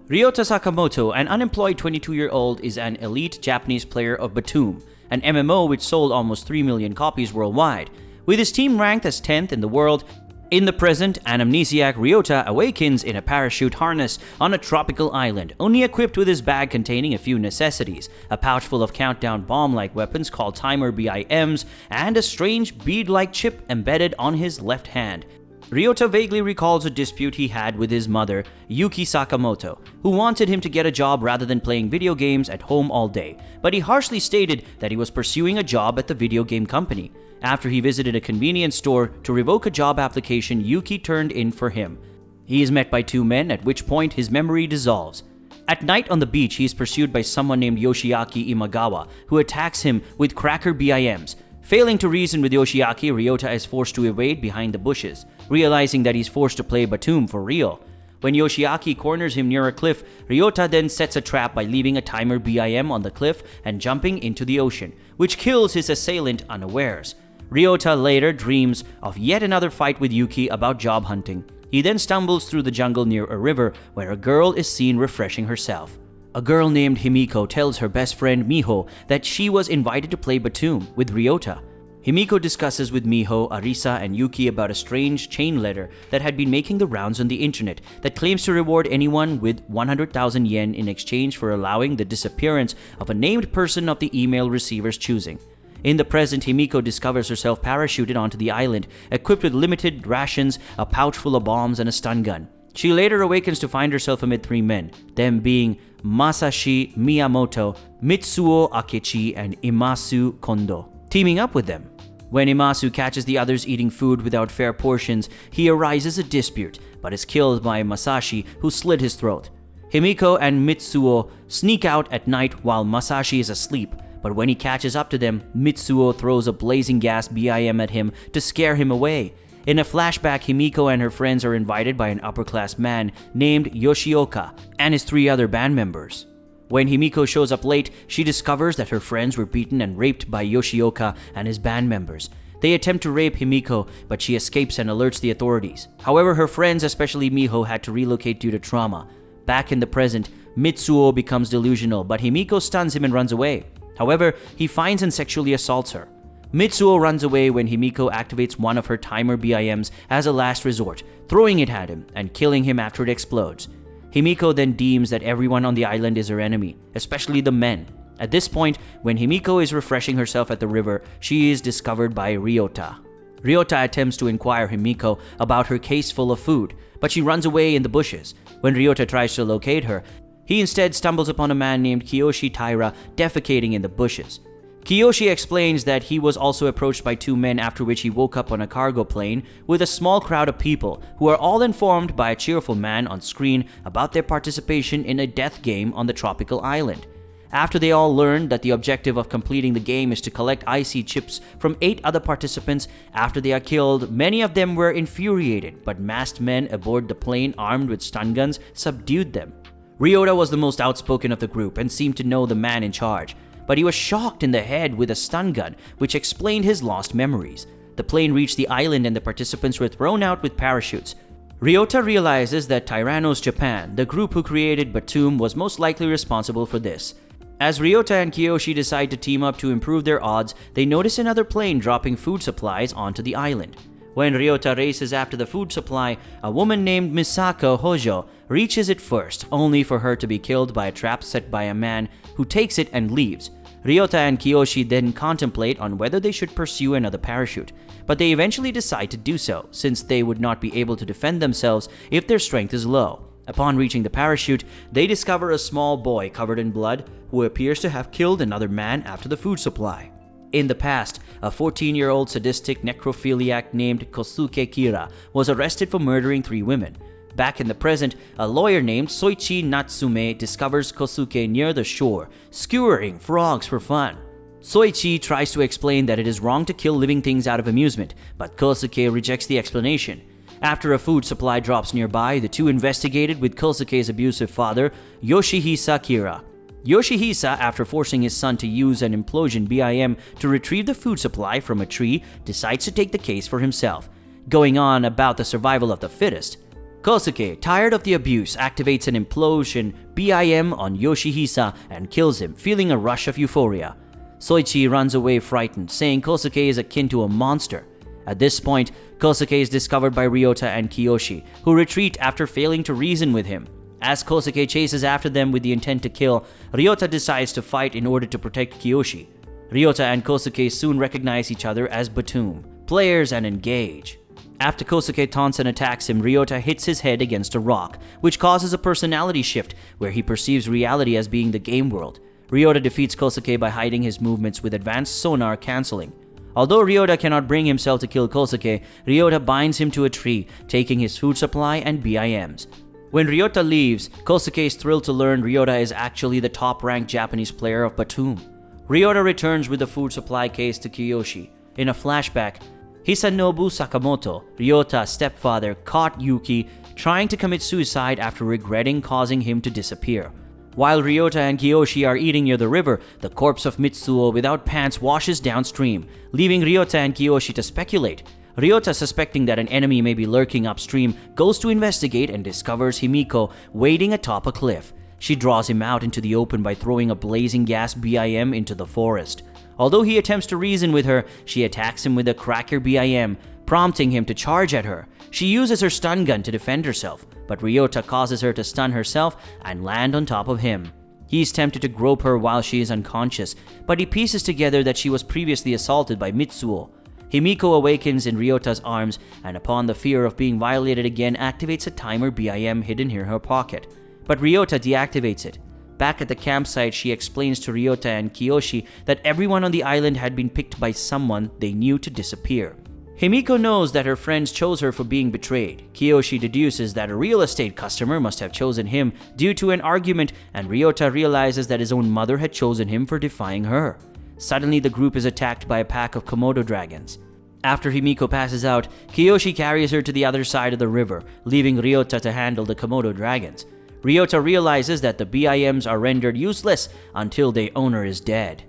Ryouta Sakamoto, an unemployed 22-year-old, is an elite Japanese player of Btooom, an MMO which sold almost 3 million copies worldwide. With his team ranked as 10th in the world, in the present, an amnesiac Ryouta awakens in a parachute harness on a tropical island, only equipped with his bag containing a few necessities, a pouch full of countdown bomb-like weapons called timer BIMs, and a strange bead-like chip embedded on his left hand. Ryouta vaguely recalls a dispute he had with his mother, Ryouta Sakamoto, who wanted him to get a job rather than playing video games at home all day, but he harshly stated that he was pursuing a job at the video game company. After he visited a convenience store to revoke a job application Yuki turned in for him. He is met by two men, at which point his memory dissolves. At night on the beach, he is pursued by someone named Yoshiaki Imagawa, who attacks him with cracker BIMs. Failing to reason with Yoshiaki, Ryouta is forced to evade behind the bushes, realizing that he's forced to play Btooom for real. When Yoshiaki corners him near a cliff, Ryouta then sets a trap by leaving a timer BIM on the cliff and jumping into the ocean, which kills his assailant unawares. Ryouta later dreams of yet another fight with Yuki about job hunting. He then stumbles through the jungle near a river where a girl is seen refreshing herself. A girl named Himiko tells her best friend Miho that she was invited to play Btooom with Ryouta. Himiko discusses with Miho, Arisa, and Yuki about a strange chain letter that had been making the rounds on the internet that claims to reward anyone with 100,000 yen in exchange for allowing the disappearance of a named person of the email receiver's choosing. In the present, Himiko discovers herself parachuted onto the island, equipped with limited rations, a pouch full of bombs, and a stun gun. She later awakens to find herself amid three men, them being Masashi Miyamoto, Mitsuo Akechi, and Imasu Kondo, teaming up with them. When Imasu catches the others eating food without fair portions, he arises a dispute, but is killed by Masashi, who slit his throat. Himiko and Mitsuo sneak out at night while Masashi is asleep, but when he catches up to them, Mitsuo throws a blazing gas BIM at him to scare him away. In a flashback, Himiko and her friends are invited by an upper-class man named Yoshioka and his three other band members. When Himiko shows up late, she discovers that her friends were beaten and raped by Yoshioka and his band members. They attempt to rape Himiko, but she escapes and alerts the authorities. However, her friends, especially Miho, had to relocate due to trauma. Back in the present, Mitsuo becomes delusional, but Himiko stuns him and runs away. However, he finds and sexually assaults her. Mitsuo runs away when Himiko activates one of her timer BIMs as a last resort, throwing it at him and killing him after it explodes. Himiko then deems that everyone on the island is her enemy, especially the men. At this point, when Himiko is refreshing herself at the river, she is discovered by Ryouta. Ryouta attempts to inquire Himiko about her case full of food, but she runs away in the bushes. When Ryouta tries to locate her, he instead stumbles upon a man named Kiyoshi Taira defecating in the bushes. Kiyoshi explains that he was also approached by two men, after which he woke up on a cargo plane with a small crowd of people who are all informed by a cheerful man on screen about their participation in a death game on the tropical island. After they all learned that the objective of completing the game is to collect IC chips from 8 other participants after they are killed, many of them were infuriated, but masked men aboard the plane armed with stun guns subdued them. Ryouta was the most outspoken of the group and seemed to know the man in charge, but he was shocked in the head with a stun gun, which explained his lost memories. The plane reached the island and the participants were thrown out with parachutes. Ryouta realizes that Tyrannos Japan, the group who created Btooom, was most likely responsible for this. As Ryouta and Kiyoshi decide to team up to improve their odds, they notice another plane dropping food supplies onto the island. When Ryouta races after the food supply, a woman named Misako Hojo reaches it first, only for her to be killed by a trap set by a man who takes it and leaves. Ryouta and Kiyoshi then contemplate on whether they should pursue another parachute, but they eventually decide to do so, since they would not be able to defend themselves if their strength is low. Upon reaching the parachute, they discover a small boy covered in blood who appears to have killed another man after the food supply. In the past, a 14-year-old sadistic necrophiliac named Kosuke Kira was arrested for murdering 3 women. Back in the present, a lawyer named Soichi Natsume discovers Kosuke near the shore, skewering frogs for fun. Soichi tries to explain that it is wrong to kill living things out of amusement, but Kosuke rejects the explanation. After a food supply drops nearby, the two investigated with Kosuke's abusive father, Yoshihisa Kira. Yoshihisa, after forcing his son to use an implosion BIM to retrieve the food supply from a tree, decides to take the case for himself, going on about the survival of the fittest. Kosuke, tired of the abuse, activates an implosion BIM on Yoshihisa and kills him, feeling a rush of euphoria. Soichi runs away frightened, saying Kosuke is akin to a monster. At this point, Kosuke is discovered by Ryouta and Kiyoshi, who retreat after failing to reason with him. As Kosuke chases after them with the intent to kill, Ryouta decides to fight in order to protect Kiyoshi. Ryouta and Kosuke soon recognize each other as Btooom, players, and engage. After Kosuke taunts and attacks him, Ryouta hits his head against a rock, which causes a personality shift where he perceives reality as being the game world. Ryouta defeats Kosuke by hiding his movements with advanced sonar cancelling. Although Ryouta cannot bring himself to kill Kosuke, Ryouta binds him to a tree, taking his food supply and BIMs. When Ryouta leaves, Kosuke is thrilled to learn Ryouta is actually the top-ranked Japanese player of Btooom. Ryouta returns with the food supply case to Kiyoshi. In a flashback, Hisanobu Sakamoto, Ryouta's stepfather, caught Yuki trying to commit suicide after regretting causing him to disappear. While Ryouta and Kiyoshi are eating near the river, the corpse of Mitsuo without pants washes downstream, leaving Ryouta and Kiyoshi to speculate. Ryouta, suspecting that an enemy may be lurking upstream, goes to investigate and discovers Himiko waiting atop a cliff. She draws him out into the open by throwing a blazing gas BIM into the forest. Although he attempts to reason with her, she attacks him with a cracker BIM, prompting him to charge at her. She uses her stun gun to defend herself, but Ryouta causes her to stun herself and land on top of him. He is tempted to grope her while she is unconscious, but he pieces together that she was previously assaulted by Mitsuo. Himiko awakens in Ryouta's arms and upon the fear of being violated again activates a timer BIM hidden in her pocket. But Ryouta deactivates it. Back at the campsite, she explains to Ryouta and Kiyoshi that everyone on the island had been picked by someone they knew to disappear. Himiko knows that her friends chose her for being betrayed. Kiyoshi deduces that a real estate customer must have chosen him due to an argument, and Ryouta realizes that his own mother had chosen him for defying her. Suddenly, the group is attacked by a pack of Komodo dragons. After Himiko passes out, Kiyoshi carries her to the other side of the river, leaving Ryouta to handle the Komodo dragons. Ryouta realizes that the BIMs are rendered useless until their owner is dead.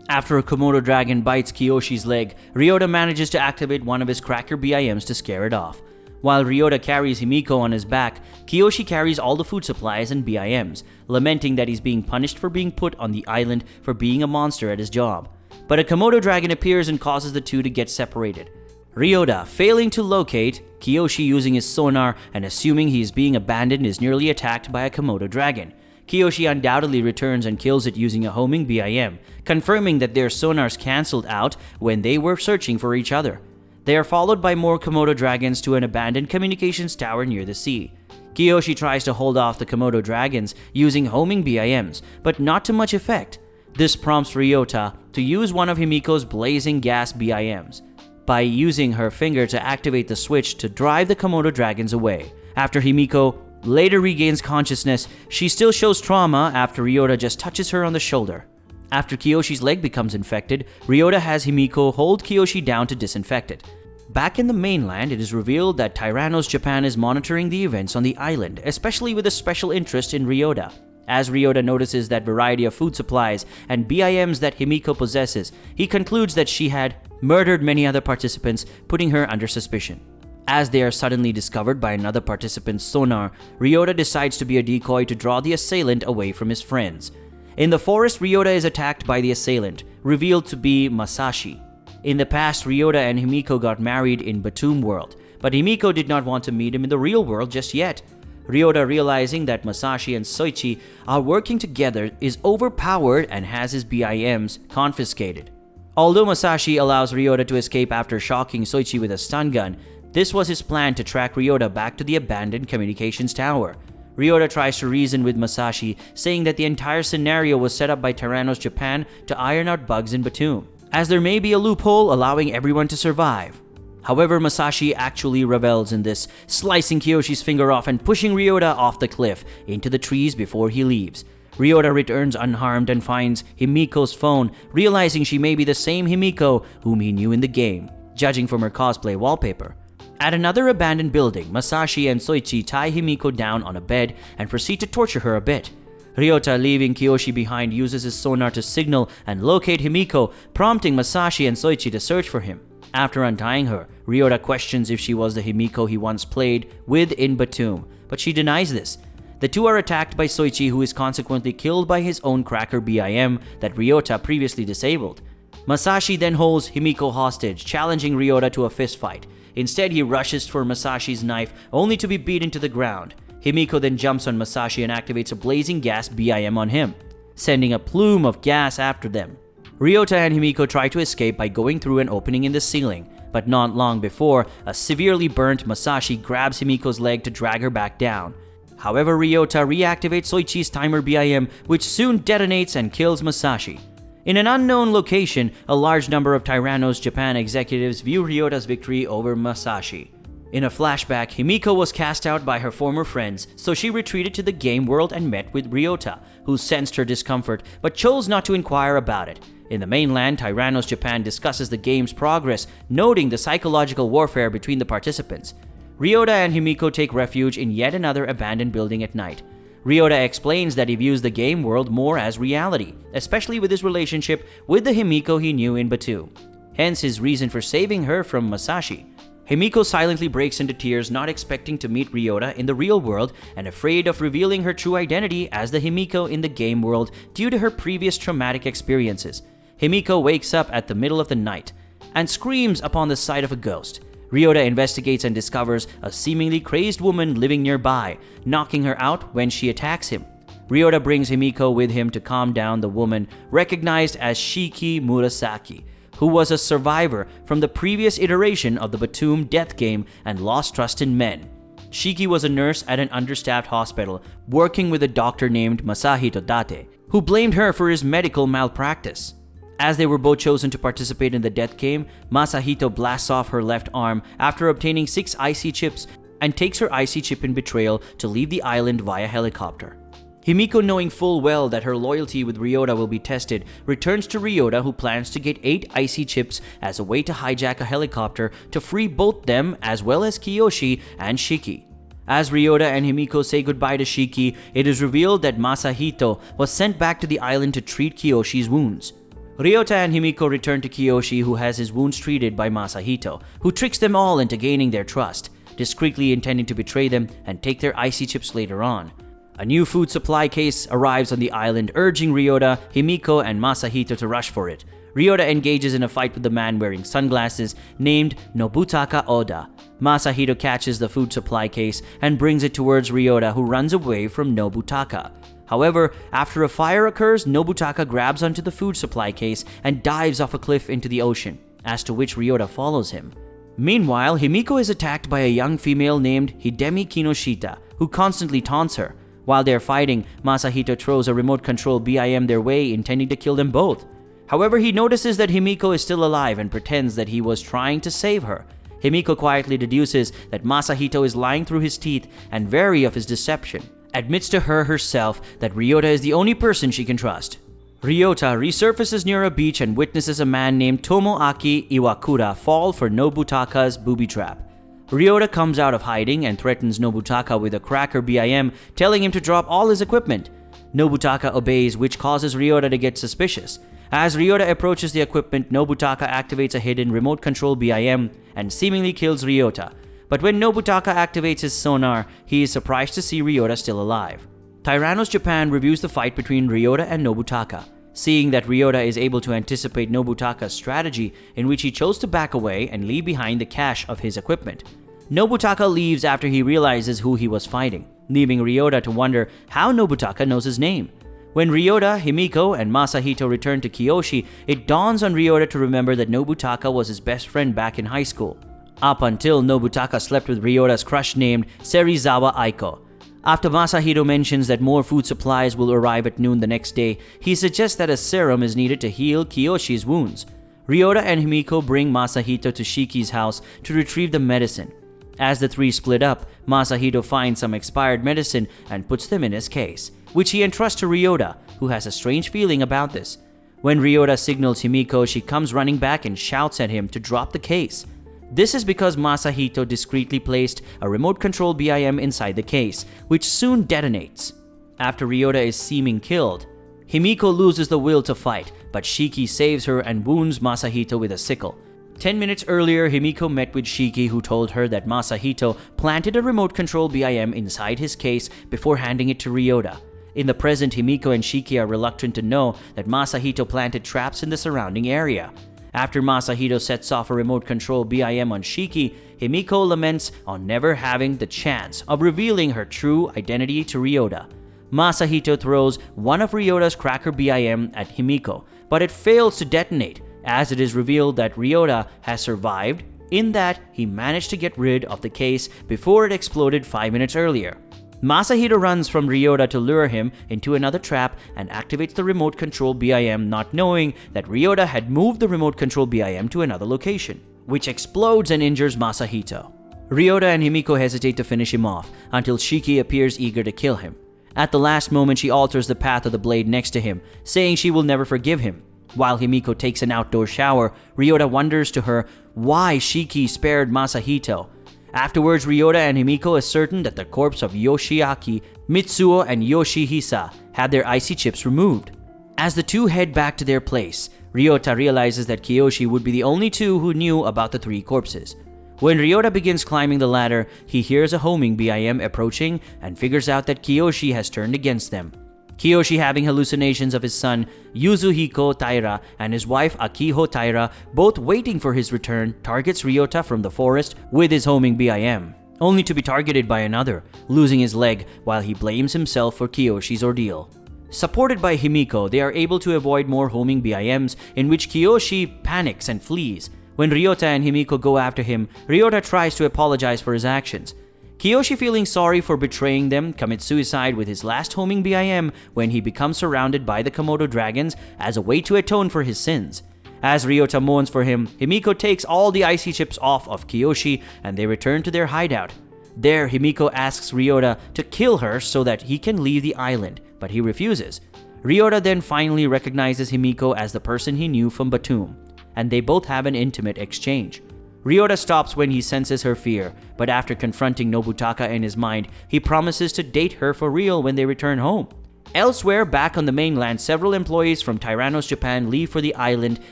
After a Komodo dragon bites Kiyoshi's leg, Ryouta manages to activate one of his cracker BIMs to scare it off. While Ryouta carries Himiko on his back, Kiyoshi carries all the food supplies and BIMs, lamenting that he's being punished for being put on the island for being a monster at his job. But a Komodo dragon appears and causes the two to get separated. Ryouta, failing to locate Kiyoshi using his sonar and assuming he is being abandoned, is nearly attacked by a Komodo dragon. Kiyoshi undoubtedly returns and kills it using a homing BIM, confirming that their sonars cancelled out when they were searching for each other. They are followed by more Komodo dragons to an abandoned communications tower near the sea. Kiyoshi tries to hold off the Komodo dragons using homing BIMs, but not to much effect. This prompts Ryouta to use one of Himiko's blazing gas BIMs by using her finger to activate the switch to drive the Komodo dragons away. After Himiko later regains consciousness, she still shows trauma after Ryouta just touches her on the shoulder. After Kiyoshi's leg becomes infected, Ryouta has Himiko hold Kiyoshi down to disinfect it. Back in the mainland, it is revealed that Tyrannos Japan is monitoring the events on the island, especially with a special interest in Ryouta. As Ryouta notices that variety of food supplies and BIMs that Himiko possesses, he concludes that she had murdered many other participants, putting her under suspicion. As they are suddenly discovered by another participant's sonar, Ryouta decides to be a decoy to draw the assailant away from his friends. In the forest, Ryouta is attacked by the assailant, revealed to be Masashi. In the past, Ryouta and Himiko got married in Btooom world, but Himiko did not want to meet him in the real world just yet. Ryouta, realizing that Masashi and Soichi are working together, is overpowered and has his BIMs confiscated. Although Masashi allows Ryouta to escape after shocking Soichi with a stun gun, this was his plan to track Ryouta back to the abandoned communications tower. Ryouta tries to reason with Masashi, saying that the entire scenario was set up by Tyrannos Japan to iron out bugs in Btooom, as there may be a loophole allowing everyone to survive. However, Masashi actually revels in this, slicing Kiyoshi's finger off and pushing Ryouta off the cliff into the trees before he leaves. Ryouta returns unharmed and finds Himiko's phone, realizing she may be the same Himiko whom he knew in the game, judging from her cosplay wallpaper. At another abandoned building, Masashi and Soichi tie Himiko down on a bed and proceed to torture her a bit. Ryouta, leaving Kiyoshi behind, uses his sonar to signal and locate Himiko, prompting Masashi and Soichi to search for him. After untying her, Ryouta questions if she was the Himiko he once played with in Btooom, but she denies this. The two are attacked by Soichi, who is consequently killed by his own cracker BIM that Ryouta previously disabled. Masashi then holds Himiko hostage, challenging Ryouta to a fistfight. Instead, he rushes for Masashi's knife, only to be beaten to the ground. Himiko then jumps on Masashi and activates a blazing gas BIM on him, sending a plume of gas after them. Ryouta and Himiko try to escape by going through an opening in the ceiling, but not long before, a severely burnt Masashi grabs Himiko's leg to drag her back down. However, Ryouta reactivates Soichi's timer BIM, which soon detonates and kills Masashi. In an unknown location, a large number of Tyrannos Japan executives view Ryouta's victory over Masashi. In a flashback, Himiko was cast out by her former friends, so she retreated to the game world and met with Ryouta, who sensed her discomfort but chose not to inquire about it. In the mainland, Tyrannos Japan discusses the game's progress, noting the psychological warfare between the participants. Ryouta and Himiko take refuge in yet another abandoned building at night. Ryouta explains that he views the game world more as reality, especially with his relationship with the Himiko he knew in Btooom. Hence his reason for saving her from Masashi. Himiko silently breaks into tears, not expecting to meet Ryouta in the real world and afraid of revealing her true identity as the Himiko in the game world due to her previous traumatic experiences. Himiko wakes up at the middle of the night and screams upon the sight of a ghost. Ryouta investigates and discovers a seemingly crazed woman living nearby, knocking her out when she attacks him. Ryouta brings Himiko with him to calm down the woman, recognized as Shiki Murasaki, who was a survivor from the previous iteration of the Btooom death game and lost trust in men. Shiki was a nurse at an understaffed hospital, working with a doctor named Masahito Date, who blamed her for his medical malpractice. As they were both chosen to participate in the death game, Masahito blasts off her left arm after obtaining 6 IC chips and takes her IC chip in betrayal to leave the island via helicopter. Himiko, knowing full well that her loyalty with Ryouta will be tested, returns to Ryouta, who plans to get 8 IC chips as a way to hijack a helicopter to free both them as well as Kiyoshi and Shiki. As Ryouta and Himiko say goodbye to Shiki, it is revealed that Masahito was sent back to the island to treat Kiyoshi's wounds. Ryouta and Himiko return to Kiyoshi, who has his wounds treated by Masahito, who tricks them all into gaining their trust, discreetly intending to betray them and take their IC chips later on. A new food supply case arrives on the island, urging Ryouta, Himiko, and Masahito to rush for it. Ryouta engages in a fight with the man wearing sunglasses named Nobutaka Oda. Masahito catches the food supply case and brings it towards Ryouta, who runs away from Nobutaka. However, after a fire occurs, Nobutaka grabs onto the food supply case and dives off a cliff into the ocean, as to which Ryouta follows him. Meanwhile, Himiko is attacked by a young female named Hidemi Kinoshita, who constantly taunts her. While they're fighting, Masahito throws a remote control BIM their way, intending to kill them both. However, he notices that Himiko is still alive and pretends that he was trying to save her. Himiko quietly deduces that Masahito is lying through his teeth and, wary of his deception, admits to her herself that Ryouta is the only person she can trust. Ryouta resurfaces near a beach and witnesses a man named Tomoaki Iwakura fall for Nobutaka's booby trap. Ryouta comes out of hiding and threatens Nobutaka with a cracker BIM, telling him to drop all his equipment. Nobutaka obeys, which causes Ryouta to get suspicious. As Ryouta approaches the equipment, Nobutaka activates a hidden remote control BIM and seemingly kills Ryouta. But when Nobutaka activates his sonar, he is surprised to see Ryouta still alive. Tyrannos Japan reviews the fight between Ryouta and Nobutaka. Seeing that Ryouta is able to anticipate Nobutaka's strategy, in which he chose to back away and leave behind the cache of his equipment. Nobutaka leaves after he realizes who he was fighting, leaving Ryouta to wonder how Nobutaka knows his name. When Ryouta, Himiko, and Masahito return to Kiyoshi, it dawns on Ryouta to remember that Nobutaka was his best friend back in high school, up until Nobutaka slept with Ryouta's crush named Serizawa Aiko. After Masahito mentions that more food supplies will arrive at noon the next day, he suggests that a serum is needed to heal Kiyoshi's wounds. Ryouta and Himiko bring Masahito to Shiki's house to retrieve the medicine. As the three split up, Masahito finds some expired medicine and puts them in his case, which he entrusts to Ryouta, who has a strange feeling about this. When Ryouta signals Himiko, she comes running back and shouts at him to drop the case. This is because Masahito discreetly placed a remote control BIM inside the case, which soon detonates. After Ryouta is seeming killed, Himiko loses the will to fight, but Shiki saves her and wounds Masahito with a sickle. 10 minutes earlier, Himiko met with Shiki, who told her that Masahito planted a remote control BIM inside his case before handing it to Ryouta. In the present, Himiko and Shiki are reluctant to know that Masahito planted traps in the surrounding area. After Masahito sets off a remote control BIM on Shiki, Himiko laments on never having the chance of revealing her true identity to Ryouta. Masahito throws one of Ryota's cracker BIM at Himiko, but it fails to detonate, as it is revealed that Ryouta has survived, in that he managed to get rid of the case before it exploded 5 minutes earlier. Masahito runs from Ryouta to lure him into another trap and activates the remote control BIM, not knowing that Ryouta had moved the remote control BIM to another location, which explodes and injures Masahito. Ryouta and Himiko hesitate to finish him off until Shiki appears eager to kill him. At the last moment, she alters the path of the blade next to him, saying she will never forgive him. While Himiko takes an outdoor shower, Ryouta wonders to her why Shiki spared Masahito. Afterwards, Ryouta and Himiko ascertain that the corpse of Yoshiaki, Mitsuo, and Yoshihisa had their icy chips removed. As the two head back to their place, Ryouta realizes that Kiyoshi would be the only two who knew about the three corpses. When Ryouta begins climbing the ladder, he hears a homing BIM approaching and figures out that Kiyoshi has turned against them. Kiyoshi, having hallucinations of his son Yuzuhiko Taira and his wife Akiho Taira, both waiting for his return, targets Ryouta from the forest with his homing BIM, only to be targeted by another, losing his leg while he blames himself for Kiyoshi's ordeal. Supported by Himiko, they are able to avoid more homing BIMs, in which Kiyoshi panics and flees. When Ryouta and Himiko go after him, Ryouta tries to apologize for his actions. Kiyoshi, feeling sorry for betraying them, commits suicide with his last homing BIM when he becomes surrounded by the Komodo dragons as a way to atone for his sins. As Ryouta mourns for him, Himiko takes all the icy chips off of Kiyoshi and they return to their hideout. There, Himiko asks Ryouta to kill her so that he can leave the island, but he refuses. Ryouta then finally recognizes Himiko as the person he knew from Btooom, and they both have an intimate exchange. Ryouta stops when he senses her fear, but after confronting Nobutaka in his mind, he promises to date her for real when they return home. Elsewhere, back on the mainland, several employees from Tyrannos, Japan leave for the island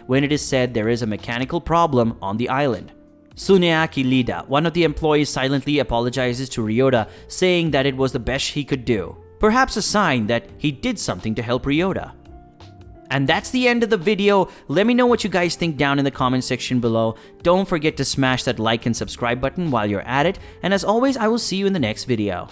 when it is said there is a mechanical problem on the island. Tsuneaki Lida, one of the employees, silently apologizes to Ryouta, saying that it was the best he could do. Perhaps a sign that he did something to help Ryouta. And that's the end of the video. Let me know what you guys think down in the comment section below. Don't forget to smash that like and subscribe button while you're at it. And as always, I will see you in the next video.